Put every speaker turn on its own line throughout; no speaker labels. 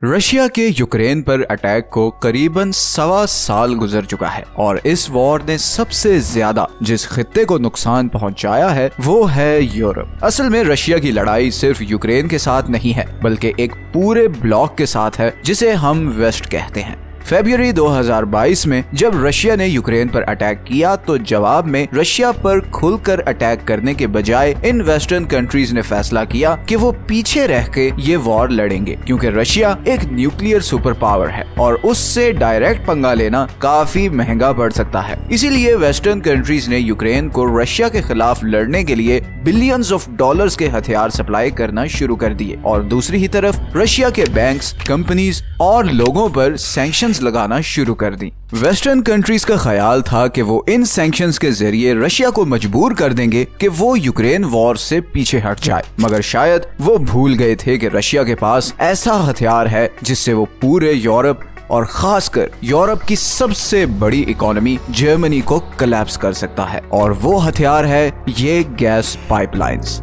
Russia के Ukraine पर attack को करीबन 1.25 साल गुजर चुका है और इस वॉर ने सबसे ज्यादा जिस खित्ते को नुकसान पहुंचाया है वो है यूरोप। असल में रशिया की लड़ाई सिर्फ यूक्रेन के साथ नहीं है बल्कि एक पूरे ब्लॉक के साथ है जिसे हम वेस्ट कहते हैं। फरवरी 2022 में जब रशिया ने यूक्रेन पर अटैक किया तो जवाब में रशिया पर खुलकर अटैक करने के बजाय इन वेस्टर्न कंट्रीज ने फैसला किया कि वो पीछे रह के ये वॉर लड़ेंगे, क्योंकि रशिया एक न्यूक्लियर सुपर पावर है और उससे डायरेक्ट पंगा लेना काफी महंगा पड़ सकता है। इसीलिए वेस्टर्न कंट्रीज ने यूक्रेन को रशिया के खिलाफ लड़ने के लिए बिलियंस ऑफ डॉलर्स के हथियार सप्लाई करना शुरू कर दिए और दूसरी ही तरफ रशिया के बैंक्स, कंपनीज और लोगों पर सैंक्शंस लगाना शुरू कर दी। वेस्टर्न कंट्रीज का ख्याल था कि वो इन सैंक्शंस के जरिए रशिया को मजबूर कर देंगे कि वो यूक्रेन वॉर से पीछे हट जाए, मगर शायद वो भूल गए थे कि रशिया के पास ऐसा हथियार है जिससे वो पूरे यूरोप और खासकर यूरोप की सबसे बड़ी इकोनॉमी जर्मनी को कोलैप्स कर सकता है, और वो हथियार है ये गैस पाइपलाइंस।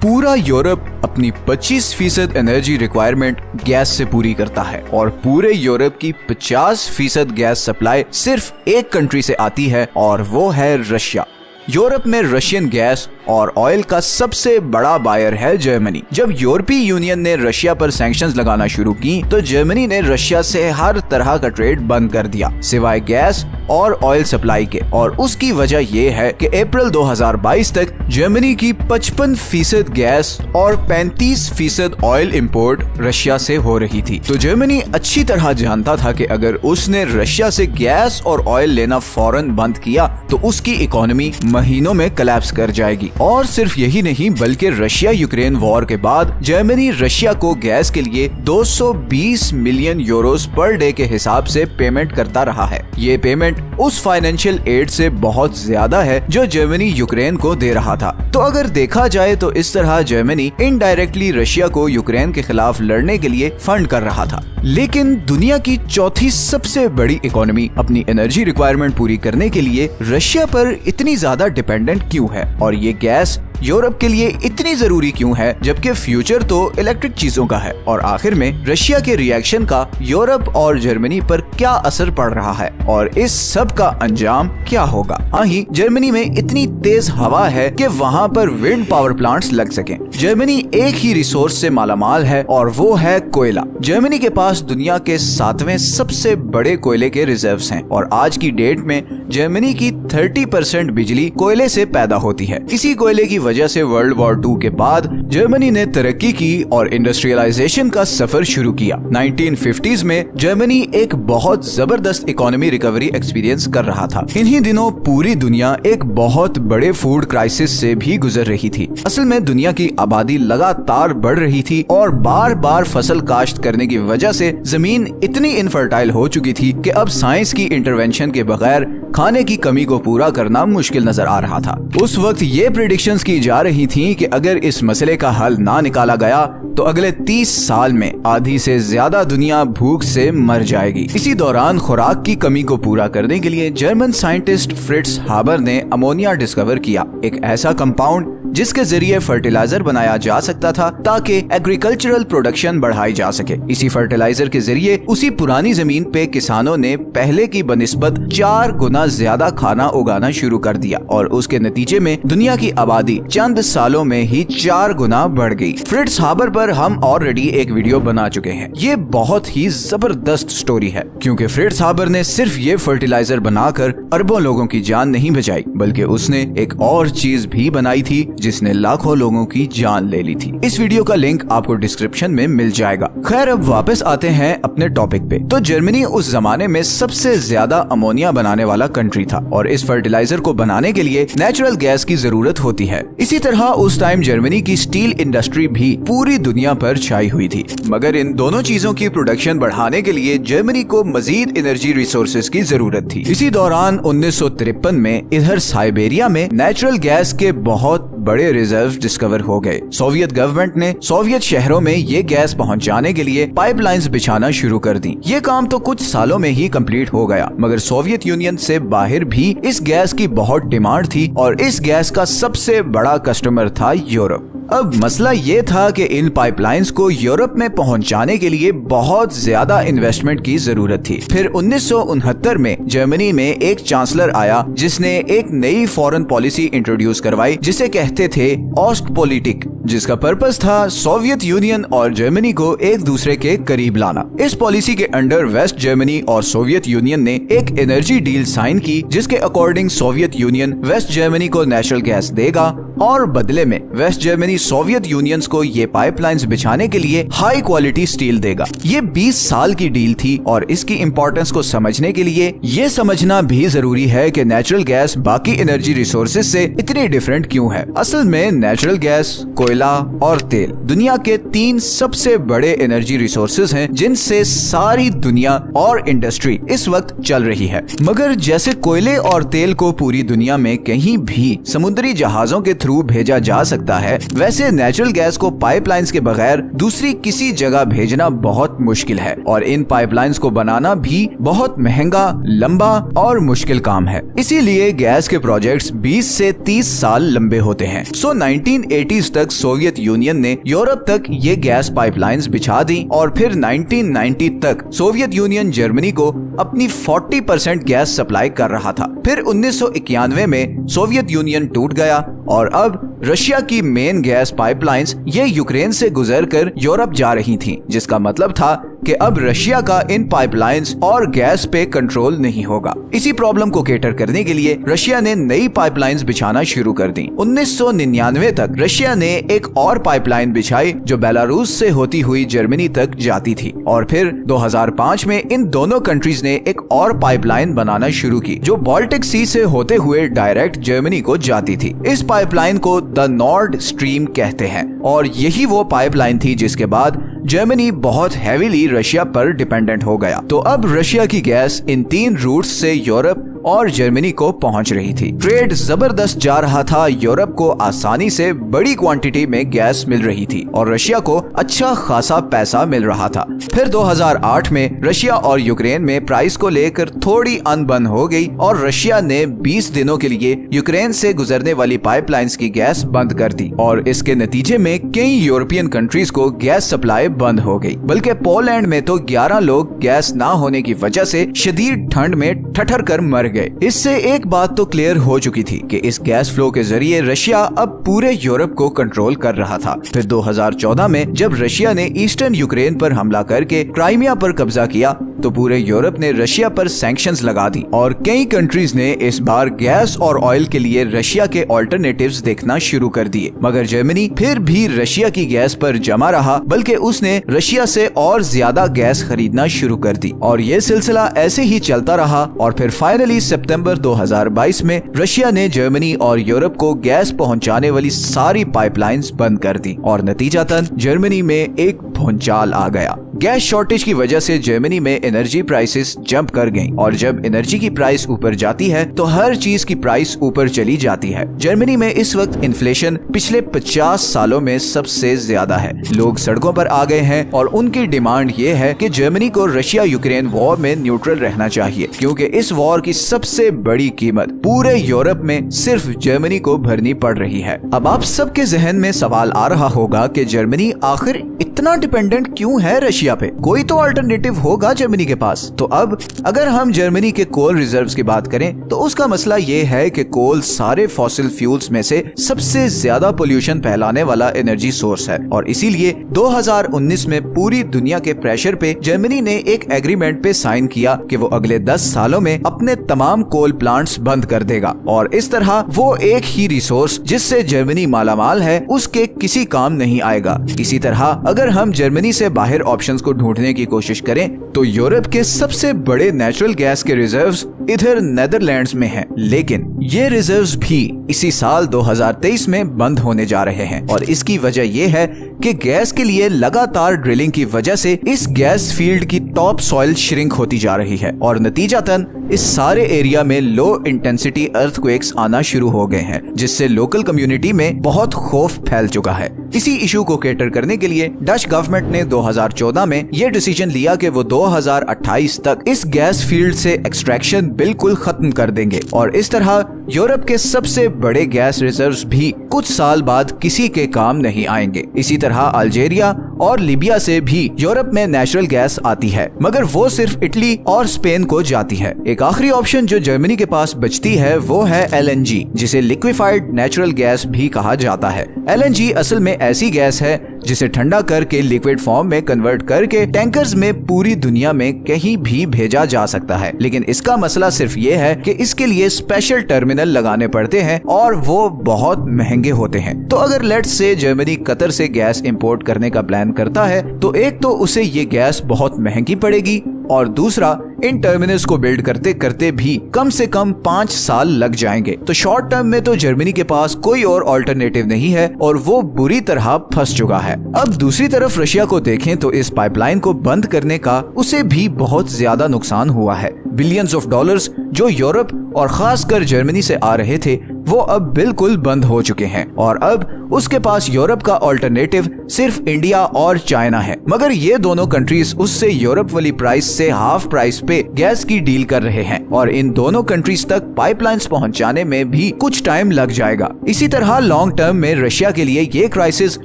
पूरा यूरोप अपनी 25% एनर्जी रिक्वायरमेंट गैस से पूरी करता है और पूरे यूरोप की 50% गैस सप्लाई सिर्फ एक कंट्री से आती है और वो है रशिया। यूरोप में रशियन गैस और ऑयल का सबसे बड़ा बायर है जर्मनी। जब यूरोपीय यूनियन ने रशिया पर सैंक्शंस लगाना शुरू की तो जर्मनी ने रशिया से हर तरह का ट्रेड बंद कर दिया सिवाय गैस और ऑयल सप्लाई के, और उसकी वजह ये है कि अप्रैल 2022 तक जर्मनी की 55% गैस और 35% ऑयल इंपोर्ट रशिया से हो रही थी। तो जर्मनी अच्छी तरह जानता था कि अगर उसने रशिया से गैस और ऑयल लेना फौरन बंद किया तो उसकी इकोनॉमी महीनों में कोलैप्स कर जाएगी। और सिर्फ यही नहीं बल्कि रशिया यूक्रेन वॉर के बाद जर्मनी रशिया को गैस के लिए 220 मिलियन यूरोस पर डे के हिसाब से पेमेंट करता रहा है। ये पेमेंट उस फाइनेंशियल एड से बहुत ज्यादा है जो जर्मनी यूक्रेन को दे रहा था। तो अगर देखा जाए तो इस तरह जर्मनी इनडायरेक्टली रशिया को यूक्रेन के खिलाफ लड़ने के लिए फंड कर रहा था। लेकिन दुनिया की चौथी सबसे बड़ी इकोनॉमी अपनी एनर्जी रिक्वायरमेंट पूरी करने के लिए रशिया पर इतनी ज्यादा डिपेंडेंट क्यों है, और ये गैस यूरोप के लिए इतनी जरूरी क्यों है जबकि फ्यूचर तो इलेक्ट्रिक चीजों का है, और आखिर में रशिया के रिएक्शन का यूरोप और जर्मनी पर क्या असर पड़ रहा है और इस सब का अंजाम क्या होगा। जर्मनी में इतनी तेज हवा है कि वहाँ पर विंड पावर प्लांट्स लग सकें। जर्मनी एक ही रिसोर्स से मालामाल है और वो है कोयला। जर्मनी के पास दुनिया के 7वें सबसे बड़े कोयले के रिजर्व्स हैं और आज की डेट में जर्मनी की 30% बिजली कोयले से पैदा होती है। इसी कोयले की वजह से वर्ल्ड वॉर 2 के बाद जर्मनी ने तरक्की की और इंडस्ट्रियलाइजेशन का सफर शुरू किया। 1950s में जर्मनी एक बहुत जबरदस्त इकोनॉमी रिकवरी एक्सपीरियंस कर रहा था। इन्हीं दिनों पूरी दुनिया एक बहुत बड़े फूड क्राइसिस से भी गुजर रही थी। असल में दुनिया की आबादी लगातार बढ़ रही थी और बार बार फसल काश्त करने की वजह से जमीन इतनी इनफर्टाइल हो चुकी थी कि अब साइंस की इंटरवेंशन के बगैर खाने की कमी को पूरा करना मुश्किल नजर आ रहा था। उस वक्त ये प्रेडिक्शंस की जा रही थी कि अगर इस मसले का हल ना निकाला गया तो अगले 30 साल में आधी से ज्यादा दुनिया भूख से मर जाएगी। इसी दौरान खुराक की कमी को पूरा करने के लिए जर्मन साइंटिस्ट फ्रिट्ज हाबर ने अमोनिया डिस्कवर किया, एक ऐसा कंपाउंड जिसके जरिए फर्टिलाइजर बनाया जा सकता था ताकि एग्रीकल्चरल प्रोडक्शन बढ़ाई जा सके। इसी फर्टिलाइजर के जरिए उसी पुरानी जमीन पे किसानों ने पहले की बनिस्बत 4 गुना ज्यादा खाना उगाना शुरू कर दिया और उसके नतीजे में दुनिया की आबादी चंद सालों में ही 4 गुना बढ़ गई। फ्रिट्ज हाबर पर हम ऑलरेडी एक वीडियो बना चुके हैं। ये बहुत ही जबरदस्त स्टोरी है क्योंकि फ्रिट्ज हाबर ने सिर्फ ये फर्टिलाइजर बनाकर अरबों लोगों की जान नहीं बचाई बल्कि उसने एक और चीज भी बनाई थी जिसने लाखों लोगों की जान ले ली थी। इस वीडियो का लिंक आपको डिस्क्रिप्शन में मिल जाएगा। खैर, अब वापस आते हैं अपने टॉपिक पे। तो जर्मनी उस जमाने में सबसे ज्यादा अमोनिया बनाने वाला कंट्री था और इस फर्टिलाइजर को बनाने के लिए नेचुरल गैस की जरूरत होती है। इसी तरह उस टाइम जर्मनी की स्टील इंडस्ट्री भी पूरी दुनिया पर छाई हुई थी, मगर इन दोनों चीजों की प्रोडक्शन बढ़ाने के लिए जर्मनी को मजीद एनर्जी रिसोर्सेज की जरूरत थी। इसी दौरान 1953 में इधर साइबेरिया में नेचुरल गैस के बहुत बड़े रिजर्व डिस्कवर हो गए। सोवियत गवर्नमेंट ने सोवियत शहरों में ये गैस पहुंचाने के लिए पाइपलाइंस बिछाना शुरू कर दी। ये काम तो कुछ सालों में ही कंप्लीट हो गया, मगर सोवियत यूनियन से बाहर भी इस गैस की बहुत डिमांड थी और इस गैस का सबसे बड़ा कस्टमर था यूरोप। अब मसला ये था कि इन पाइपलाइंस को यूरोप में पहुंचाने के लिए बहुत ज्यादा इन्वेस्टमेंट की जरूरत थी। फिर 1969 में जर्मनी में एक चांसलर आया जिसने एक नई फॉरेन पॉलिसी इंट्रोड्यूस करवाई जिसे कहते थे ऑस्टपॉलिटिक, जिसका पर्पस था सोवियत यूनियन और जर्मनी को एक दूसरे के करीब लाना। इस पॉलिसी के अंडर वेस्ट जर्मनी और सोवियत यूनियन ने एक एनर्जी डील साइन की जिसके according Soviet Union West Germany को नेचुरल गैस देगा और बदले में वेस्ट जर्मनी सोवियत यूनियंस को ये पाइपलाइंस बिछाने के लिए हाई क्वालिटी स्टील देगा। ये 20 साल की डील थी और इसकी इंपॉर्टेंस को समझने के लिए ये समझना भी जरूरी है कि नेचुरल गैस बाकी एनर्जी रिसोर्सेज से इतनी डिफरेंट क्यों है। असल में नेचुरल गैस, कोयला और तेल दुनिया के 3 सबसे बड़े एनर्जी रिसोर्सेज हैं जिनसे सारी दुनिया और इंडस्ट्री इस वक्त चल रही है। मगर जैसे कोयले और तेल को पूरी दुनिया में कहीं भी समुद्री जहाजों के थ्रू भेजा जा सकता है, वैसे नेचुरल गैस को पाइपलाइंस के बगैर दूसरी किसी जगह भेजना बहुत मुश्किल है और इन पाइपलाइंस को बनाना भी बहुत महंगा, लंबा और मुश्किल काम है। इसीलिए गैस के प्रोजेक्ट्स 20 से 30 साल लंबे होते हैं। 1980s तक सोवियत यूनियन ने यूरोप तक ये गैस पाइपलाइंस बिछा दी और फिर 1990 तक सोवियत यूनियन जर्मनी को अपनी 40% गैस सप्लाई कर रहा था। फिर 1991 में सोवियत यूनियन टूट गया और अब रशिया की मेन गैस पाइपलाइंस ये यूक्रेन से गुजरकर यूरोप जा रही थीं, जिसका मतलब था कि अब रशिया का इन पाइपलाइंस और गैस पे कंट्रोल नहीं होगा। इसी प्रॉब्लम को केटर करने के लिए रशिया ने नई पाइपलाइंस बिछाना शुरू कर दी। 1999 तक रशिया ने एक और पाइपलाइन बिछाई जो बेलारूस से होती हुई जर्मनी तक जाती थी और फिर 2005 में इन दोनों कंट्रीज ने एक और पाइपलाइन बनाना शुरू की जो बाल्टिक सी से होते हुए डायरेक्ट जर्मनी को जाती थी। इस पाइपलाइन को द नॉर्ड स्ट्रीम कहते हैं और यही वो पाइपलाइन थी जिसके बाद जर्मनी बहुत हैवीली रशिया पर डिपेंडेंट हो गया। तो अब रशिया की गैस इन 3 रूट्स से यूरोप और जर्मनी को पहुंच रही थी। ट्रेड जबरदस्त जा रहा था, यूरोप को आसानी से बड़ी क्वांटिटी में गैस मिल रही थी और रशिया को अच्छा खासा पैसा मिल रहा था। फिर 2008 में रशिया और यूक्रेन में प्राइस को लेकर थोड़ी अनबन हो गई और रशिया ने 20 दिनों के लिए यूक्रेन से गुजरने वाली पाइपलाइंस की गैस बंद कर दी और इसके नतीजे में कई यूरोपियन कंट्रीज को गैस सप्लाई बंद हो गई। बल्कि पोलैंड में तो 11 लोग गैस ना होने की वजह से शदीद ठंड में ठठर कर मर गए। इससे एक बात तो क्लियर हो चुकी थी कि इस गैस फ्लो के जरिए रशिया अब पूरे यूरोप को कंट्रोल कर रहा था। फिर 2014 में जब रशिया ने ईस्टर्न यूक्रेन पर हमला करके क्राइमिया पर कब्जा किया तो पूरे यूरोप ने रशिया पर सैंक्शंस लगा दी और कई कंट्रीज ने इस बार गैस और ऑयल के लिए रशिया के ऑल्टरनेटिव्स देखना शुरू कर दिए। मगर जर्मनी फिर भी रशिया की गैस पर जमा रहा, बल्कि उसने रशिया से और ज्यादा गैस खरीदना शुरू कर दी और ये सिलसिला ऐसे ही चलता रहा और फिर फाइनली सितंबर 2022 में रशिया ने जर्मनी और यूरोप को गैस पहुंचाने वाली सारी पाइपलाइंस बंद कर दी और नतीजतन जर्मनी में एक भूचाल आ गया। गैस शॉर्टेज की वजह से जर्मनी में एनर्जी प्राइसेस जंप कर गईं और जब एनर्जी की प्राइस ऊपर जाती है तो हर चीज की प्राइस ऊपर चली जाती है। जर्मनी में इस वक्त इन्फ्लेशन पिछले 50 सालों में सबसे ज्यादा है। लोग सड़कों पर आ गए हैं और उनकी डिमांड ये है कि जर्मनी को रशिया यूक्रेन वॉर में न्यूट्रल रहना चाहिए क्योंकि इस वॉर की सबसे बड़ी कीमत पूरे यूरोप में सिर्फ जर्मनी को भरनी पड़ रही है। अब आप सबके जहन में सवाल आ रहा होगा कि जर्मनी आखिर इतना डिपेंडेंट क्यों है रशिया पे? कोई तो अल्टरनेटिव होगा जर्मनी के पास। तो अब अगर हम जर्मनी के कोल रिजर्व्स की बात करें तो उसका मसला ये है कि कोल सारे फॉसिल फ्यूल्स में से सबसे ज्यादा पोल्यूशन फैलाने वाला एनर्जी सोर्स है और इसीलिए 2019 में पूरी दुनिया के प्रेशर पे जर्मनी ने एक एग्रीमेंट पे साइन किया कि वो अगले 10 सालों में अपने तमाम कोल प्लांट्स बंद कर देगा और इस तरह वो एक ही रिसोर्स जिससे जर्मनी मालामाल है उसके किसी काम नहीं आएगा। इसी तरह अगर हम जर्मनी से बाहर ऑप्शंस को ढूंढने की कोशिश करें तो यूरोप के सबसे बड़े नेचुरल गैस के रिजर्व्स इधर नेदरलैंड्स में हैं, लेकिन ये रिजर्व्स भी इसी साल 2023 में बंद होने जा रहे हैं और इसकी वजह ये है कि गैस के लिए लगातार ड्रिलिंग की वजह से इस गैस फील्ड की टॉप सॉइल श्रिंक होती जा रही है और नतीजतन इस सारे एरिया में लो इंटेंसिटी अर्थक्वेक्स आना शुरू हो गए हैं, जिससे लोकल कम्युनिटी में बहुत खौफ फैल चुका है। इसी इशू को कैटर करने के लिए डच गवर्नमेंट ने 2014 में ये डिसीजन लिया कि वो 2028 तक इस गैस फील्ड से एक्सट्रैक्शन बिल्कुल खत्म कर देंगे और इस तरह यूरोप के सबसे बड़े गैस रिजर्व्स भी कुछ साल बाद किसी के काम नहीं आएंगे। इसी तरह अल्जीरिया और लीबिया से भी यूरोप में नेचुरल गैस आती है, मगर वो सिर्फ इटली और स्पेन को जाती है। एक आखिरी ऑप्शन जो जर्मनी के पास बचती है वो है LNG, जिसे लिक्विफाइड नेचुरल गैस भी कहा जाता है। LNG असल में ऐसी गैस है जिसे ठंडा करके लिक्विड फॉर्म में कन्वर्ट करके टैंकर्स में पूरी दुनिया में कहीं भी भेजा जा सकता है, लेकिन इसका मसला सिर्फ ये है कि इसके लिए स्पेशल टर्मिनल लगाने पड़ते हैं और वो बहुत महंगे होते हैं। तो अगर लेट्स से जर्मनी कतर से गैस इंपोर्ट करने का प्लान करता है तो एक तो उसे ये गैस बहुत महंगी पड़ेगी और दूसरा इन टर्मिनल्स को बिल्ड करते करते भी कम से कम 5 साल लग जाएंगे। तो शॉर्ट टर्म में तो जर्मनी के पास कोई और ऑल्टरनेटिव नहीं है और वो बुरी तरह फंस चुका है। अब दूसरी तरफ रशिया को देखें तो इस पाइपलाइन को बंद करने का उसे भी बहुत ज्यादा नुकसान हुआ है। बिलियंस ऑफ डॉलर्स जो यूरोप और खासकर जर्मनी से आ रहे थे वो अब बिल्कुल बंद हो चुके हैं और अब उसके पास यूरोप का ऑल्टरनेटिव सिर्फ इंडिया और चाइना है। मगर ये दोनों कंट्रीज उससे यूरोप वाली प्राइस से हाफ प्राइस पे गैस की डील कर रहे हैं और इन दोनों कंट्रीज तक पाइपलाइंस पहुंचाने में भी कुछ टाइम लग जाएगा। इसी तरह लॉन्ग टर्म में रशिया के लिए ये क्राइसिस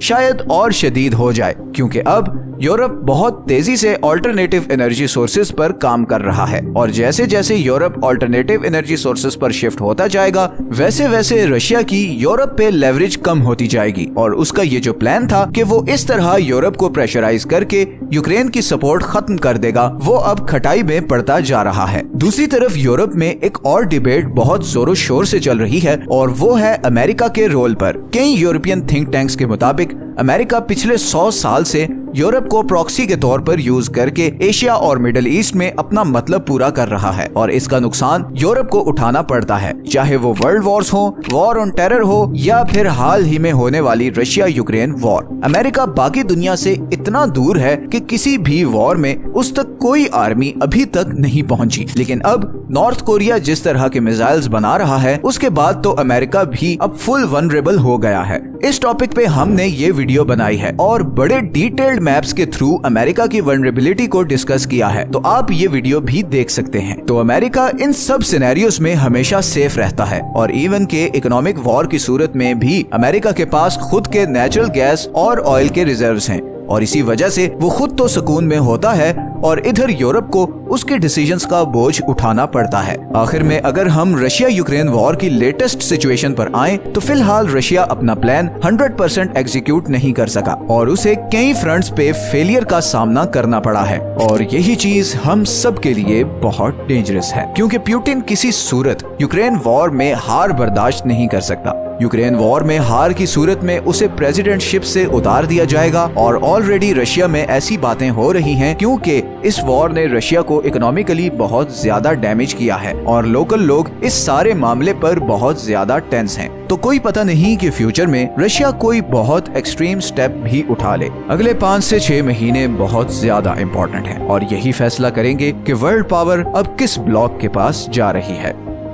शायद और शदीद हो जाए, क्योंकि अब यूरोप बहुत तेजी से ऑल्टरनेटिव एनर्जी सोर्सेज पर काम कर रहा है और जैसे जैसे यूरोप ऑल्टरनेटिव एनर्जी सोर्सेज पर शिफ्ट होता जाएगा वैसे वैसे रशिया की यूरोप पे लेवरेज कम होती जाएगी और उसका ये जो प्लान था कि वो इस तरह यूरोप को प्रेशराइज करके यूक्रेन की सपोर्ट खत्म कर देगा, वो अब खटाई में पड़ता जा रहा है। दूसरी तरफ यूरोप में एक और डिबेट बहुत जोरों शोर से चल रही है और वो है अमेरिका के रोल पर। कई यूरोपियन थिंक टैंक्स के मुताबिक अमेरिका पिछले 100 साल से यूरोप को प्रॉक्सी के तौर पर यूज करके एशिया और मिडिल ईस्ट में अपना मतलब पूरा कर रहा है और इसका नुकसान यूरोप को उठाना पड़ता है, चाहे वो वर्ल्ड वॉर्स हो, वॉर ऑन टेरर हो या फिर हाल ही में होने वाली रशिया यूक्रेन वॉर। अमेरिका बाकी दुनिया से इतना दूर है कि किसी भी वॉर में उस तक कोई आर्मी अभी तक नहीं पहुंची, लेकिन अब नॉर्थ कोरिया जिस तरह के मिसाइल्स बना रहा है उसके बाद तो अमेरिका भी अब फुल वनरेबल हो गया है। इस टॉपिक पे हमने ये वीडियो बनाई है और बड़े डिटेल्ड मैप्स के थ्रू अमेरिका की वनरेबिलिटी को डिस्कस किया है, तो आप ये वीडियो भी देख सकते हैं। तो अमेरिका इन सब सिनेरियोस में हमेशा सेफ रहता है और इवन के इकोनॉमिक वॉर की सूरत में भी अमेरिका के पास खुद के नेचुरल गैस और ऑयल के रिजर्व्स हैं और इसी वजह से वो खुद तो सुकून में होता है और इधर यूरोप को उसके डिसीजंस का बोझ उठाना पड़ता है। आखिर में अगर हम रशिया यूक्रेन वॉर की लेटेस्ट सिचुएशन पर आएं तो फिलहाल रशिया अपना प्लान 100% एग्जीक्यूट नहीं कर सका और उसे कई फ्रंट्स पे फेलियर का सामना करना पड़ा है और यही चीज हम सब के लिए बहुत डेंजरस है, क्योंकि पुतिन किसी सूरत यूक्रेन वॉर में हार बर्दाश्त नहीं कर सकता। यूक्रेन वॉर में हार की सूरत में उसे प्रेसिडेंटशिप से उतार दिया जाएगा और ऑलरेडी रशिया में ऐसी बातें हो रही हैं क्योंकि इस वॉर ने रशिया को इकोनॉमिकली बहुत ज्यादा डैमेज किया है और लोकल लोग इस सारे मामले पर बहुत ज्यादा टेंस हैं। तो कोई पता नहीं कि फ्यूचर में रशिया कोई बहुत एक्सट्रीम स्टेप भी उठा ले। अगले 5 से 6 महीने बहुत ज्यादा इम्पोर्टेंट हैं और यही फैसला करेंगे कि वर्ल्ड पावर अब किस ब्लॉक के पास जा रही है।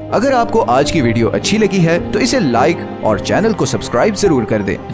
अगर आपको आज की वीडियो अच्छी लगी है तो इसे लाइक और चैनल को सब्सक्राइब जरूर कर दें।